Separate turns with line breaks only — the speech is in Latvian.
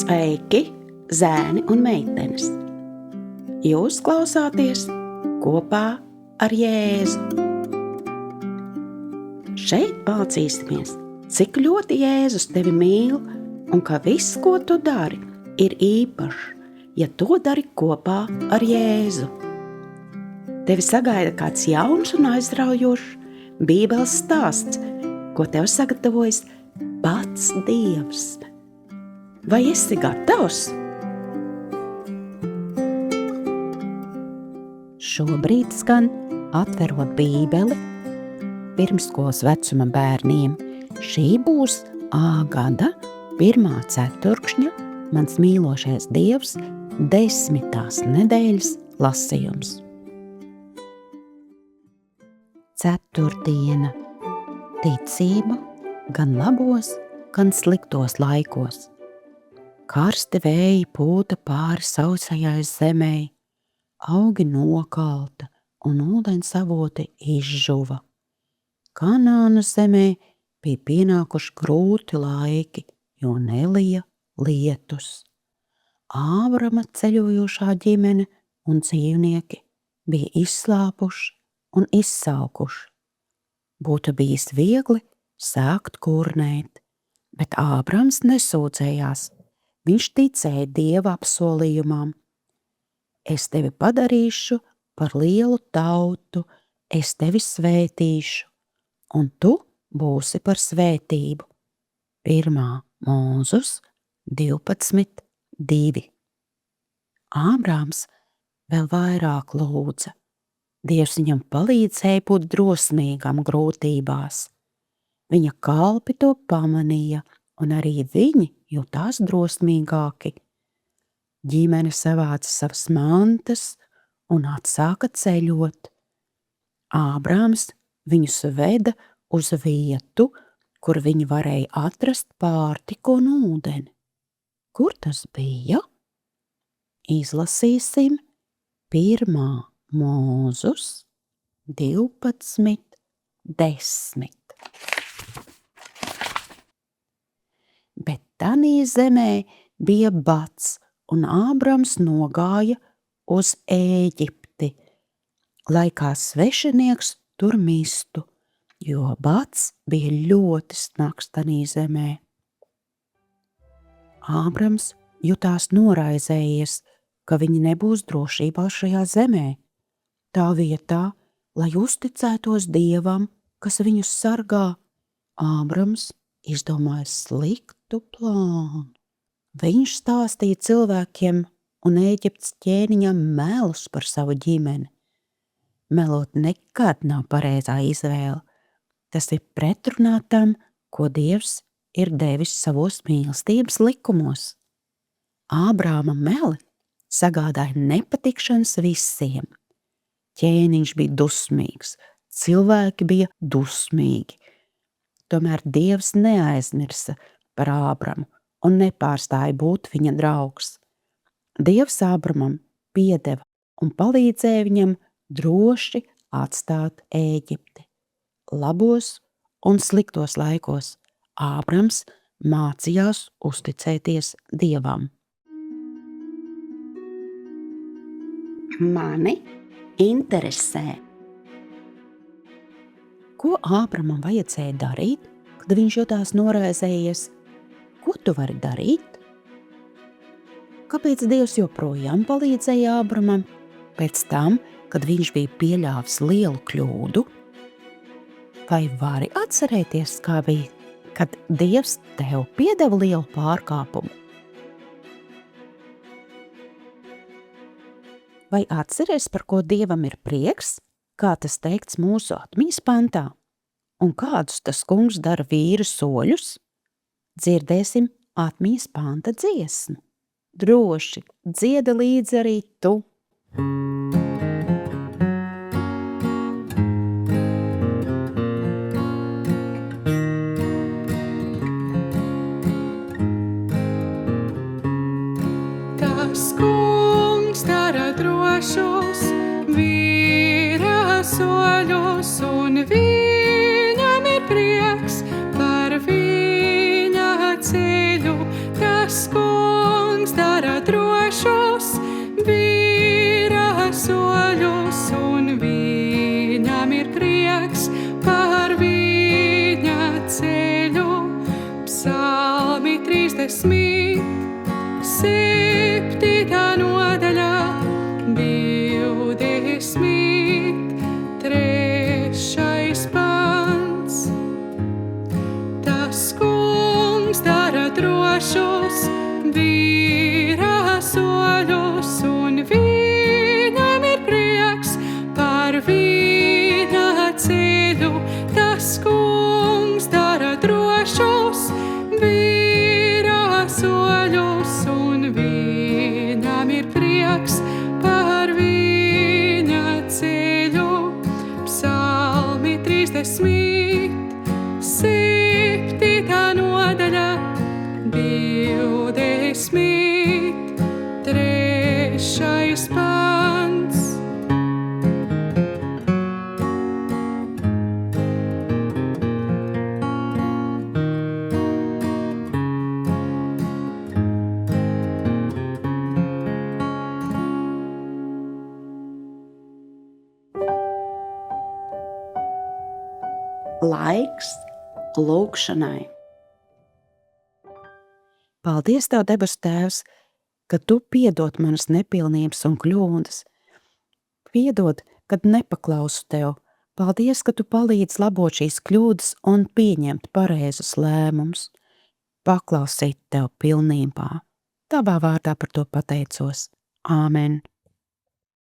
Sveiki, zēni un meitenes! Jūs klausāties kopā ar Jēzu. Šeit mācīsimies, cik ļoti Jēzus tevi mīl un ka viss, ko tu dari, ir īpašs, ja to dari kopā ar Jēzu. Tevi sagaida kāds jauns un aizraujošs Bībeles stāsts, ko tev sagatavojis pats Dievs. Vai esi gatavs?
Šobrīd skan atverot Bībeli pirmskolas vecuma bērniem. Šī būs A gada 1. ceturkšņa Mans mīlošais Dievs 10. nedēļas lasījums. Ceturtdiena. Ticība gan labos, gan sliktos laikos. Karsti vēji pūta pāri sausajai zemei, augi nokalta un ūdensavoti izžuva. Kanāna zemē bija pienākuši grūti laiki, jo nelija lietus. Ābrama ceļojošā ģimene un dzīvnieki bija izslāpuši un izsaukuši. Būtu bijis viegli sākt kurnēt, bet Ābrams nesūdzējās. Viņš ticēja Dieva apsolījumam. Es tevi padarīšu par lielu tautu, es tevi svētīšu, un tu būsi par svētību. 1. Mūzus 12:2. Ābrams vēl vairāk lūdza. Dievs viņam palīdzēja būt drosmīgam grūtībās. Viņa kalpi to pamanīja, un arī viņi jutās drosmīgāki. Ģimene savāca savas mantas un atsāka ceļot. Ābrams viņus veda uz vietu, kur viņi varēja atrast pārtiku un ūdeni. Kur tas bija? Izlasīsim 1. Mūzus 12:10. Bet tanī zemē bija bads, un Ābrams nogāja uz Ēģipti, lai kā svešinieks tur mistu, jo bads bija ļoti smags tanī zemē. Ābrams jutās noraizējies, ka viņi nebūs drošībā šajā zemē. Tā vietā, lai uzticētos Dievam, kas viņus sargā, Ābrams izdomāja sliktu plānu. Viņš stāstīja cilvēkiem un Ēģiptes ķēniņam melus par savu ģimeni. Melot nekad nav pareizā izvēle. Tas ir pretrunā tam, ko Dievs ir devis savos mīlestības likumos. Ābrāma meli sagādāja nepatikšanas visiem. Ķēniņš bija dusmīgs, cilvēki bija dusmīgi. Tomēr Dievs neaizmirsa par Ābramu un nepārstāja būt viņa draugs. Dievs Ābramam piedeva un palīdzēja viņam droši atstāt Ēģipti. Labos un sliktos laikos Ābrams mācījās uzticēties Dievam.
Mani interesē.
Ko Ābramam vajadzēja darīt, kad viņš jutās noraizējies? Ko tu vari darīt? Kāpēc Dievs joprojām palīdzēja Ābramam pēc tam, kad viņš bija pieļāvis lielu kļūdu? Vai vari atcerēties, kā bija, kad Dievs tev piedeva lielu pārkāpumu? Vai atceries, par ko Dievam ir prieks, kā tas teikts mūsu atmiņas pantā? Un kādus tas kungs dara vīru soļus? Dzirdēsim atmiņas panta dziesmu. Droši dziedi līdzi arī tu.
Tas kungs dara drošus vīra soļus, un viņam ir prieks par viņa ceļu. Tas kungs soļus, vīra soļus, un viņam ir prieks par viņa ceļu. Psalmi 37. nodaļa, 23. pants.
Laiks lūgšanai.
Paldies Tev, debesu Tēvs, ka Tu piedod manas nepilnības un kļūdas. Piedod, kad nepaklausu Tev. Paldies, ka Tu palīdz labot šīs kļūdas un pieņemt pareizus lēmumus. Paklausīt Tev pilnībā. Tavā vārdā par to pateicos. Āmen.